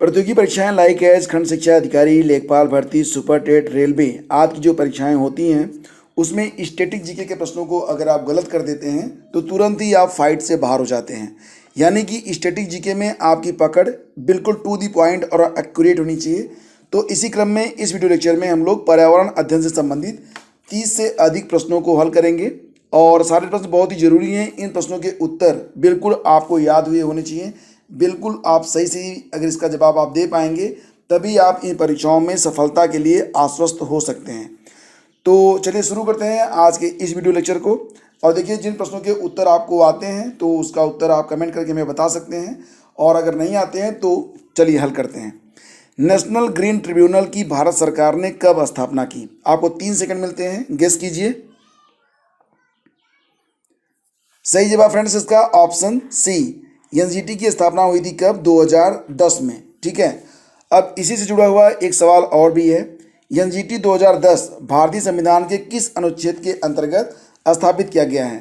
प्रतियोगी परीक्षाएं like as खंड शिक्षा अधिकारी, लेखपाल भर्ती, सुपर टेट, रेलवे आदि की जो परीक्षाएं होती हैं उसमें स्टैटिक जीके के प्रश्नों को अगर आप गलत कर देते हैं तो तुरंत ही आप फाइट से बाहर हो जाते हैं। यानी कि स्टैटिक जीके में आपकी पकड़ बिल्कुल टू दी पॉइंट और एक्यूरेट होनी चाहिए। तो इसी क्रम में इस वीडियो लेक्चर में हम लोग पर्यावरण अध्ययन से संबंधित 30 से अधिक प्रश्नों को हल करेंगे और सारे प्रश्न बहुत ही जरूरी हैं। इन प्रश्नों के उत्तर बिल्कुल आपको याद हुए होने चाहिए। बिल्कुल आप सही सही अगर इसका जवाब आप दे पाएंगे तभी आप इन परीक्षाओं में सफलता के लिए आश्वस्त हो सकते हैं। तो चलिए शुरू करते हैं आज के इस वीडियो लेक्चर को। और देखिए, जिन प्रश्नों के उत्तर आपको आते हैं तो उसका उत्तर आप कमेंट करके हमें बता सकते हैं, और अगर नहीं आते हैं तो चलिए हल करते हैं। नेशनल ग्रीन ट्रिब्यूनल की भारत सरकार ने कब स्थापना की? आपको 3 सेकंड मिलते हैं, गेस कीजिए। सही जवाब फ्रेंड्स इसका ऑप्शन सी, एनजीटी की स्थापना हुई थी कब? 2010 में। ठीक है, अब इसी से जुड़ा हुआ एक सवाल और भी है। एनजीटी 2010 भारतीय संविधान के किस अनुच्छेद के अंतर्गत स्थापित किया गया है?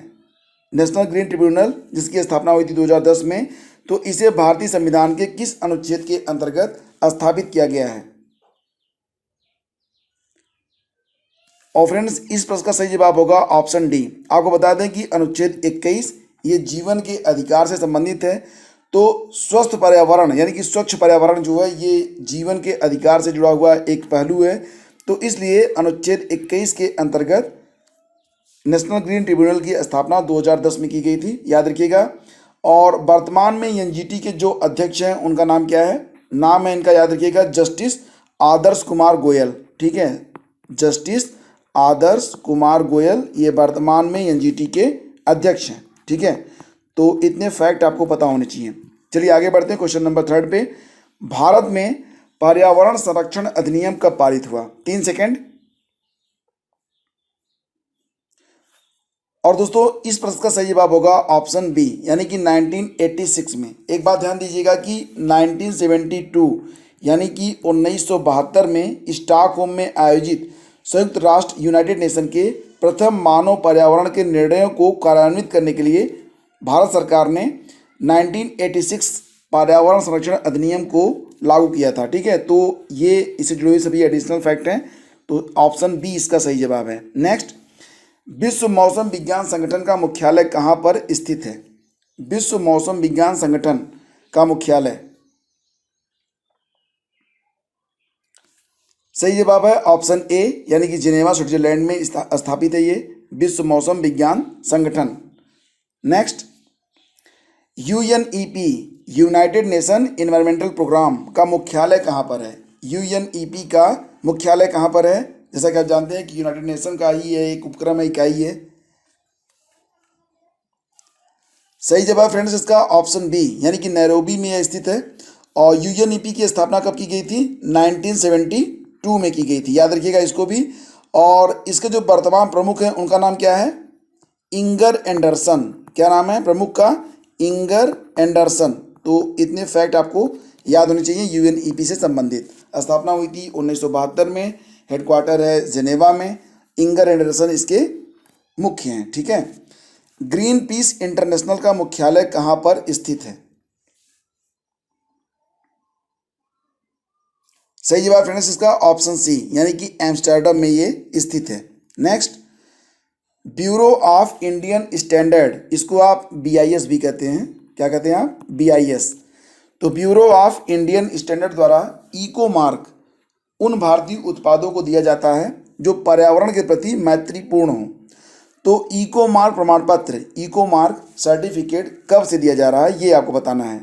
नेशनल ग्रीन ट्रिब्यूनल जिसकी स्थापना हुई थी 2010 में, तो इसे भारतीय संविधान के किस अनुच्छेद के अंतर्गत स्थापित किया गया है? और फ्रेंड्स इस प्रश्न का सही जवाब होगा ऑप्शन डी। आपको बता दें कि अनुच्छेद 21 ये जीवन के अधिकार से संबंधित है। तो स्वस्थ पर्यावरण यानी कि स्वच्छ पर्यावरण जो है ये जीवन के अधिकार से जुड़ा हुआ एक पहलू है। तो इसलिए अनुच्छेद 21 के अंतर्गत नेशनल ग्रीन ट्रिब्यूनल की स्थापना 2010 में की गई थी, याद रखिएगा। और वर्तमान में एनजीटी के जो अध्यक्ष हैं उनका नाम क्या है? नाम है इनका, याद रखिएगा, जस्टिस आदर्श कुमार गोयल। ठीक है, जस्टिस आदर्श कुमार गोयल ये वर्तमान में एनजीटी के अध्यक्ष हैं। ठीक है, तो इतने फैक्ट आपको पता होने चाहिए। चलिए आगे बढ़ते हैं क्वेश्चन नंबर 3 पे। भारत में पर्यावरण संरक्षण अधिनियम कब पारित हुआ? 3 सेकंड। और दोस्तों इस प्रश्न का सही जवाब होगा ऑप्शन बी, यानी कि 1986 में। एक बात ध्यान दीजिएगा कि 1972 यानी कि 1972 में स्टॉकहोम में आयोजित संयुक्त राष्ट्र यूनाइटेड नेशन के प्रथम मानव पर्यावरण के निर्णयों को कार्यान्वित करने के लिए भारत सरकार ने 1986 पर्यावरण संरक्षण अधिनियम को लागू किया था। ठीक है, तो ये इससे जुड़े हुए सभी एडिशनल फैक्ट हैं, तो ऑप्शन बी इसका सही जवाब है। नेक्स्ट, विश्व मौसम विज्ञान संगठन का मुख्यालय कहाँ पर स्थित है? विश्व मौसम विज्ञान संगठन का मुख्यालय, सही जवाब है ऑप्शन ए, यानी कि जिनेवा स्विट्जरलैंड में स्थापित है ये विश्व मौसम विज्ञान संगठन। Next, UNEP United Nation environmental programme का मुख्यालय कहाँ पर है? यूएनईपी का मुख्यालय कहाँ पर है? जैसा कि आप जानते हैं कि यूनाइटेड नेशन का ही है, एक उपक्रम है, इकाई है। सही जवाब फ्रेंड्स इसका ऑप्शन बी, यानी कि नैरोबी में यह स्थित है। और यूएनईपी की स्थापना कब की गई थी? 1972 में की गई थी, याद रखिएगा इसको भी। और इसके जो वर्तमान प्रमुख हैं उनका नाम क्या है? Inger Anderson. क्या नाम है प्रमुख का? Inger Anderson. तो इतने फैक्ट आपको याद होने चाहिए यूएनईपी से संबंधित। स्थापना हुई थी 1972 में, हेडक्वार्टर है जिनेवा में, इंगर एंडरसन इसके मुख्य हैं। ठीक है, ग्रीन पीस इंटरनेशनल का मुख्यालय कहाँ पर स्थित है? सही जवाब फ्रेंड्स इसका ऑप्शन सी, यानी कि एम्स्टर्डम में ये स्थित है। Next, bureau of Indian standard, इसको आप बीआईएस भी कहते हैं। क्या कहते हैं आप? बीआईएस। तो ब्यूरो ऑफ इंडियन स्टैंडर्ड द्वारा इको मार्क उन भारतीय उत्पादों को दिया जाता है जो पर्यावरण के प्रति मैत्रीपूर्ण हो। तो इको मार्क प्रमाण पत्र, इको मार्क सर्टिफिकेट कब से दिया जा रहा है ये आपको बताना है।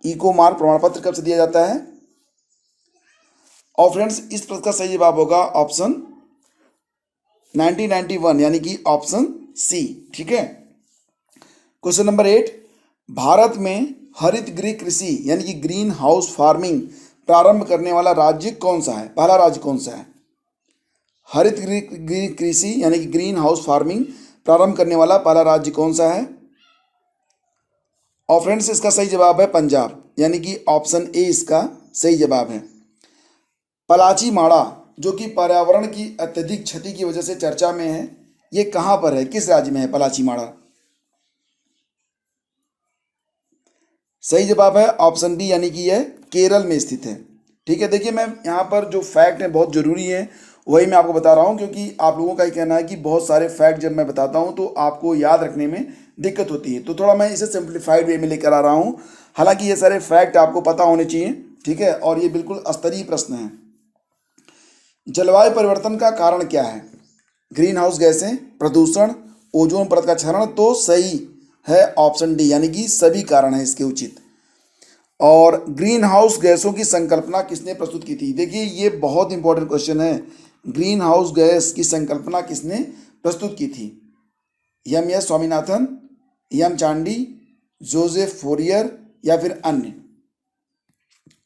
इको मार्क प्रमाण पत्र कब से दिया जाता है? और फ्रेंड्स इस प्रश्न का सही जवाब होगा ऑप्शन 1991, यानी कि ऑप्शन सी। ठीक है, क्वेश्चन नंबर 8, भारत में हरित गृह कृषि यानी कि ग्रीन हाउस फार्मिंग प्रारंभ करने वाला राज्य कौन सा है? पहला राज्य कौन सा है? हरित गृह कृषि यानी कि ग्रीन हाउस फार्मिंग प्रारंभ करने वाला पहला राज्य कौन सा है? और फ्रेंड्स इसका सही जवाब है पंजाब, यानी कि ऑप्शन ए इसका सही जवाब है। पलाची माड़ा जो कि पर्यावरण की अत्यधिक क्षति की वजह से चर्चा में है, ये कहाँ पर है? किस राज्य में है पलाची माड़ा? सही जवाब है ऑप्शन बी, यानी कि यह केरल में स्थित है। ठीक है, देखिए मैं यहाँ पर जो फैक्ट हैं बहुत ज़रूरी है, वही मैं आपको बता रहा हूँ, क्योंकि आप लोगों का ही कहना है कि बहुत सारे फैक्ट जब मैं बताता हूँ तो आपको याद रखने में दिक्कत होती है, तो थोड़ा मैं इसे सिंप्लीफाइड वे में लेकर आ रहा हूँ। हालांकि ये सारे फैक्ट आपको पता होने चाहिए, ठीक है, और ये बिल्कुल स्तरीय प्रश्न है। जलवायु परिवर्तन का कारण क्या है? ग्रीन हाउस गैसें, प्रदूषण, ओजोन परत का क्षरण। तो सही है ऑप्शन डी, यानी कि सभी कारण है इसके उचित। और ग्रीन हाउस गैसों की संकल्पना किसने प्रस्तुत की थी? देखिए ये बहुत इंपॉर्टेंट क्वेश्चन है। ग्रीन हाउस गैस की संकल्पना किसने प्रस्तुत की थी? M S Swaminathan, M Chandi, Joseph Fourier या फिर अन्य?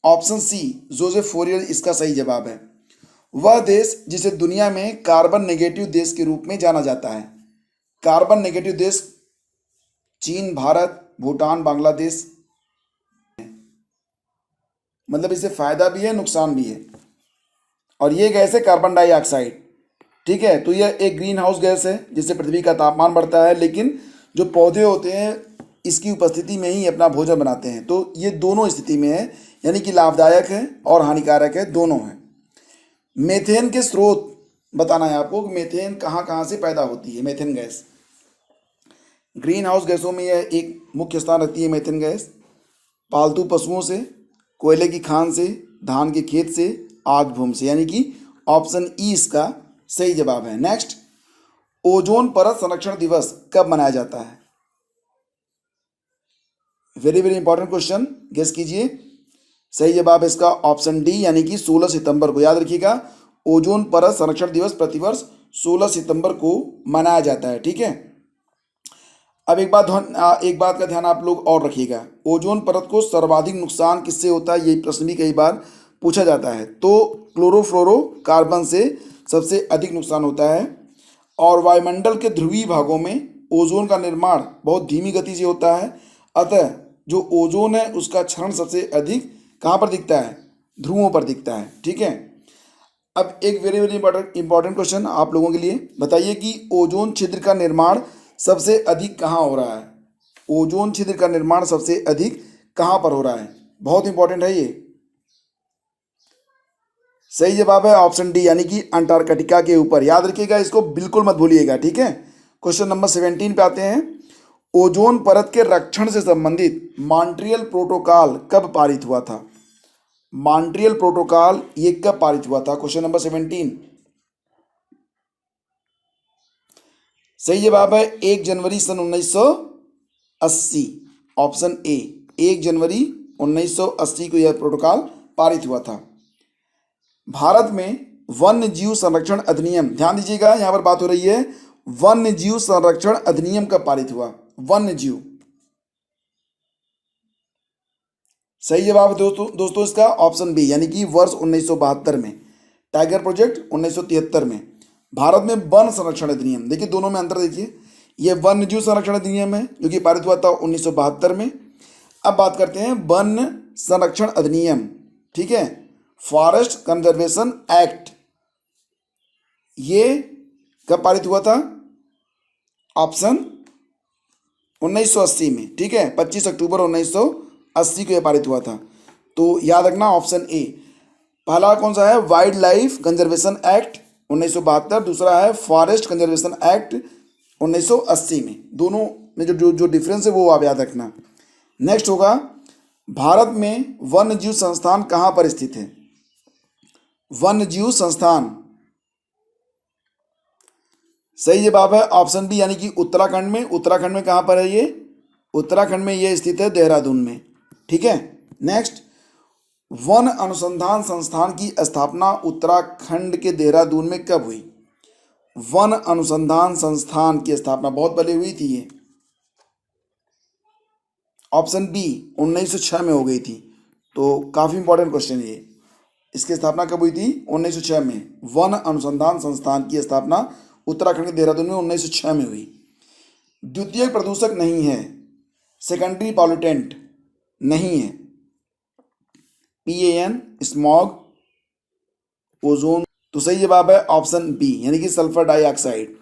ऑप्शन सी जोसेफ फोरियर इसका सही जवाब है। वह देश जिसे दुनिया में कार्बन नेगेटिव देश के रूप में जाना जाता है। कार्बन नेगेटिव देश चीन, भारत, भूटान, बांग्लादेश। मतलब इससे फायदा भी है, नुकसान भी है। और ये गैस है कार्बन डाइऑक्साइड। ठीक है, तो यह एक ग्रीन हाउस गैस है जिससे पृथ्वी का तापमान बढ़ता है, लेकिन जो पौधे होते हैं इसकी उपस्थिति में ही अपना भोजन बनाते हैं। तो ये दोनों स्थिति में है, यानी कि लाभदायक है और हानिकारक है, दोनों है। मेथेन के स्रोत बताना है आपको कि मेथेन कहाँ कहाँ से पैदा होती है। मेथेन गैस ग्रीन हाउस गैसों में यह एक मुख्य स्थान रखती है। मेथेन गैस पालतू पशुओं से, कोयले की खान से, धान के खेत से, आग भूम से, यानी कि ऑप्शन ई इसका सही जवाब है। नेक्स्ट, ओजोन परत संरक्षण दिवस कब मनाया जाता है? Very very important question, guess कीजिए। सही जवाब है इसका ऑप्शन डी, यानी कि 16 सितंबर को। याद रखिएगा, ओजोन परत संरक्षण दिवस प्रतिवर्ष 16 सितंबर को मनाया जाता है। ठीक है, अब एक बात का ध्यान आप लोग और रखिएगा। ओजोन परत को सर्वाधिक नुकसान किससे होता है? ये प्रश्न भी कई बार पूछा जाता है। तो क्लोरोफ्लोरोकार्बन से सबसे अधिक नुकसान होता है। और वायुमंडल के ध्रुवीय भागों में ओजोन का निर्माण बहुत धीमी गति से होता है। अतः जो ओजोन है उसका क्षरण सबसे अधिक कहाँ पर दिखता है? ध्रुवों पर दिखता है। ठीक है, अब एक वेरी वेरी इंपॉर्टेंट क्वेश्चन आप लोगों के लिए, बताइए कि ओजोन छिद्र का निर्माण सबसे अधिक कहाँ हो रहा है? ओजोन छिद्र का निर्माण सबसे अधिक कहाँ पर हो रहा है? बहुत इंपॉर्टेंट है ये। सही जवाब है ऑप्शन डी, यानी कि अंटार्कटिका के ऊपर। याद रखिएगा, इसको बिल्कुल मत भूलिएगा। ठीक है, क्वेश्चन नंबर 17 पे आते हैं। ओजोन परत के रक्षण से संबंधित मॉन्ट्रियल प्रोटोकॉल कब पारित हुआ था? मॉन्ट्रियल प्रोटोकॉल ये कब पारित हुआ था? Question number 17। सही जवाब है 1 जनवरी सन 1980, ऑप्शन ए। 1 जनवरी 1980 को यह प्रोटोकॉल पारित हुआ था। भारत में वन्य जीव संरक्षण अधिनियम, ध्यान दीजिएगा यहां पर बात हो रही है वन्य जीव संरक्षण अधिनियम कब पारित हुआ? वन्य जीव। सही जवाब है दोस्तों इसका ऑप्शन बी, यानी कि वर्ष 1972 में। टाइगर प्रोजेक्ट 1973 में। भारत में वन संरक्षण अधिनियम, देखिए दोनों में अंतर देखिए। ये वन्य जीव संरक्षण अधिनियम है जो कि पारित हुआ था 1972 में। अब बात करते हैं वन संरक्षण अधिनियम। ठीक है, फॉरेस्ट कंजर्वेशन एक्ट, ये कब पारित हुआ था? ऑप्शन 1980 में। ठीक है, 25 अक्टूबर 1980 को यह पारित हुआ था। तो याद रखना ऑप्शन ए। पहला कौन सा है? वाइल्ड लाइफ कंजर्वेशन एक्ट 1972, दूसरा है फॉरेस्ट कंजर्वेशन एक्ट 1980 में। दोनों में जो डिफरेंस है वो आप याद रखना। नेक्स्ट होगा, भारत में वन्य जीव संस्थान कहाँ पर स्थित है? वन्य जीव संस्थान, सही जवाब है ऑप्शन बी, यानी कि उत्तराखंड में। उत्तराखंड में कहाँ पर है ये? उत्तराखंड में ये स्थित है देहरादून में। ठीक है, नेक्स्ट, वन अनुसंधान संस्थान की स्थापना उत्तराखंड के देहरादून में कब हुई? वन अनुसंधान संस्थान की स्थापना बहुत पहले हुई थी ये, ऑप्शन बी 1906 में हो गई थी। तो काफ़ी इंपॉर्टेंट क्वेश्चन है ये। इसकी स्थापना कब हुई थी? 1906 में। वन अनुसंधान संस्थान की स्थापना उत्तराखंड के देहरादून में 1906 में हुई। द्वितीयक प्रदूषक नहीं है, सेकेंडरी पॉल्यूटेंट नहीं है। PAN, smog, ozone. तो सही जवाब है ऑप्शन बी, यानी कि सल्फर डाइऑक्साइड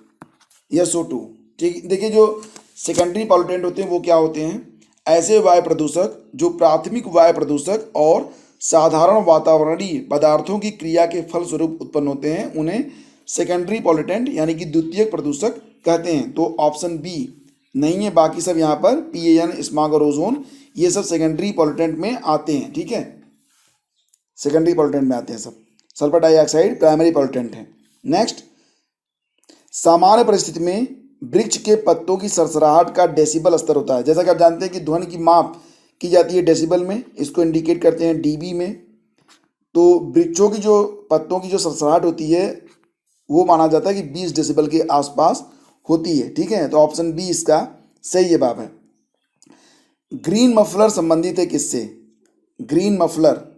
या SO2। ठीक, देखिए जो सेकेंडरी पॉल्यूटेंट होते हैं वो क्या होते हैं? ऐसे वायु प्रदूषक जो प्राथमिक वायु प्रदूषक और साधारण वातावरणीय पदार्थों की क्रिया के फलस्वरूप उत्पन्न होते हैं, उन्हें सेकेंडरी पॉल्यूटेंट यानी कि द्वितीयक प्रदूषक कहते हैं। तो ऑप्शन बी नहीं है, बाकी सब यहाँ पर PAN, स्मॉग और ओजोन ये सब सेकेंडरी पॉल्यूटेंट में आते हैं। ठीक है, सेकेंडरी पॉल्यूटेंट में आते हैं सब। सल्फर डाइऑक्साइड प्राइमरी पॉल्यूटेंट है। नेक्स्ट, सामान्य परिस्थिति में वृक्ष के पत्तों की सरसराहट का डेसिबल स्तर होता है। जैसा कि आप जानते हैं कि ध्वनि की माप की जाती है डेसिबल में, इसको इंडिकेट करते हैं dB में। तो वृक्षों की जो पत्तों की जो सरसराहट होती है वो माना जाता है कि 20 डेसिबल के आसपास होती है। ठीक है, तो ऑप्शन बी इसका सही जवाब है। ग्रीन मफलर संबंधित है किससे? ग्रीन मफलर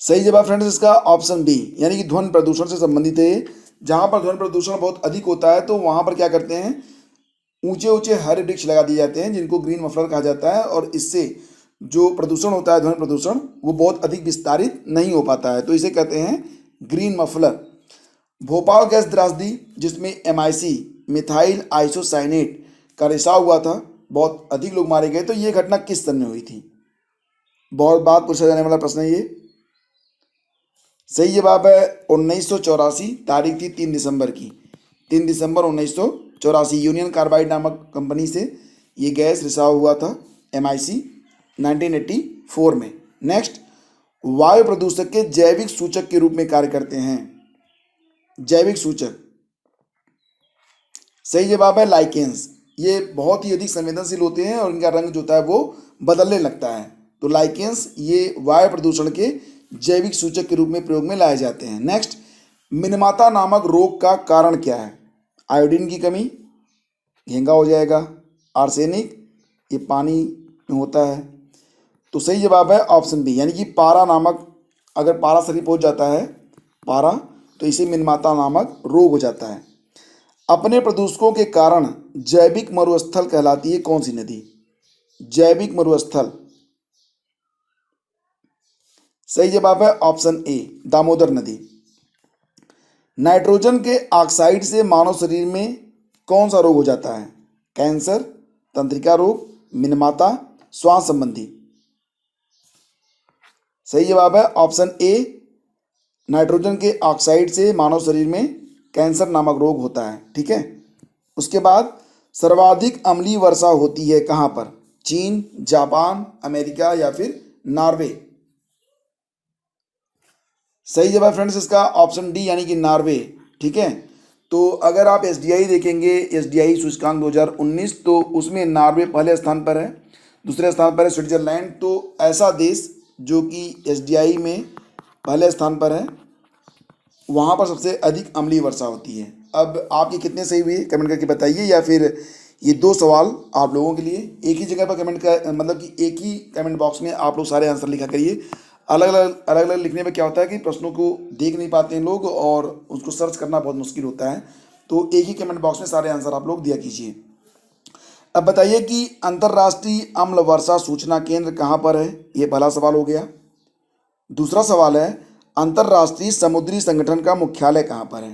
सही जवाब फ्रेंड्स इसका ऑप्शन बी, यानी कि ध्वनि प्रदूषण से संबंधित है। जहां पर ध्वनि प्रदूषण बहुत अधिक होता है तो वहां पर क्या करते हैं, ऊंचे ऊंचे हरे वृक्ष लगा दिए जाते हैं जिनको ग्रीन मफलर कहा जाता है, और इससे जो प्रदूषण होता है ध्वनि प्रदूषण वो बहुत अधिक विस्तारित नहीं हो पाता है, तो इसे कहते हैं ग्रीन मफलर। भोपाल गैस त्रासदी जिसमें MIC मिथाइल आइसोसाइनेट का रिसाव हुआ था, बहुत अधिक लोग मारे गए, तो ये घटना किस सन में हुई थी? बहुत बार पूछा जाने वाला प्रश्न है ये। सही जवाब है 1984, तारीख थी 3 दिसंबर की। 3 दिसंबर 1984 यूनियन कार्बाइड नामक कंपनी से ये गैस रिसाव हुआ था MIC 1984 में। नेक्स्ट, वायु प्रदूषक के जैविक सूचक के रूप में कार्य करते हैं। जैविक सूचक सही जवाब है लाइकेंस। ये बहुत ही अधिक संवेदनशील होते हैं और इनका रंग जो होता है वो बदलने लगता है। तो लाइकेंस ये वायु प्रदूषण के जैविक सूचक के रूप में प्रयोग में लाए जाते हैं। नेक्स्ट, मिनमाता नामक रोग का कारण क्या है? आयोडीन की कमी, घेंगा हो जाएगा, आर्सेनिक, ये पानी में होता है। तो सही जवाब है ऑप्शन बी, यानी कि पारा नामक, अगर पारा शरीर पहुंच जाता है पारा, तो इसे मिनमाता नामक रोग हो जाता है। अपने प्रदूषकों के कारण जैविक मरुस्थल कहलाती है कौन सी नदी? जैविक मरुस्थल सही जवाब है ऑप्शन ए, दामोदर नदी। नाइट्रोजन के ऑक्साइड से मानव शरीर में कौन सा रोग हो जाता है? कैंसर, तंत्रिका रोग, मिनमाता, श्वास संबंधी। सही जवाब है ऑप्शन ए, नाइट्रोजन के ऑक्साइड से मानव शरीर में कैंसर नामक रोग होता है। ठीक है, उसके बाद सर्वाधिक अम्लीय वर्षा होती है कहाँ पर? चीन, जापान, अमेरिका या फिर नॉर्वे। सही जवाब फ्रेंड्स इसका ऑप्शन डी, यानी कि नॉर्वे। ठीक है, तो अगर आप SDI देखेंगे, SDI सूचकांक 2019, तो उसमें नॉर्वे पहले स्थान पर है, दूसरे स्थान पर है स्विट्जरलैंड। तो ऐसा देश जो कि SDI में पहले स्थान पर है, वहाँ पर सबसे अधिक अम्लीय वर्षा होती है। अब आपके कितने सही हुए कमेंट करके बताइए, या फिर ये 2 सवाल आप लोगों के लिए एक ही जगह पर कमेंट कर, मतलब कि एक ही कमेंट बॉक्स में आप लोग सारे आंसर लिखा करिए। अलग अलग लिखने में क्या होता है कि प्रश्नों को देख नहीं पाते हैं लोग और उसको सर्च करना बहुत मुश्किल होता है, तो एक ही कमेंट बॉक्स में सारे आंसर आप लोग दिया कीजिए। अब बताइए कि अंतर्राष्ट्रीय अम्ल वर्षा सूचना केंद्र कहाँ पर है? ये पहला सवाल हो गया। दूसरा सवाल है, अंतर्राष्ट्रीय समुद्री संगठन का मुख्यालय कहाँ पर है?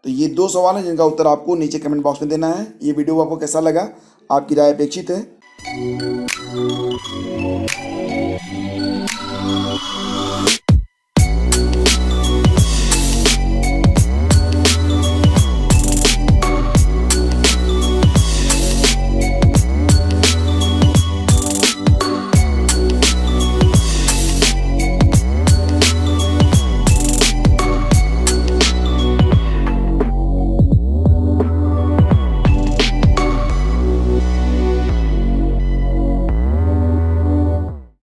तो ये 2 सवाल हैं जिनका उत्तर आपको नीचे कमेंट बॉक्स में देना है। ये वीडियो आपको कैसा लगा, आपकी राय अपेक्षित है।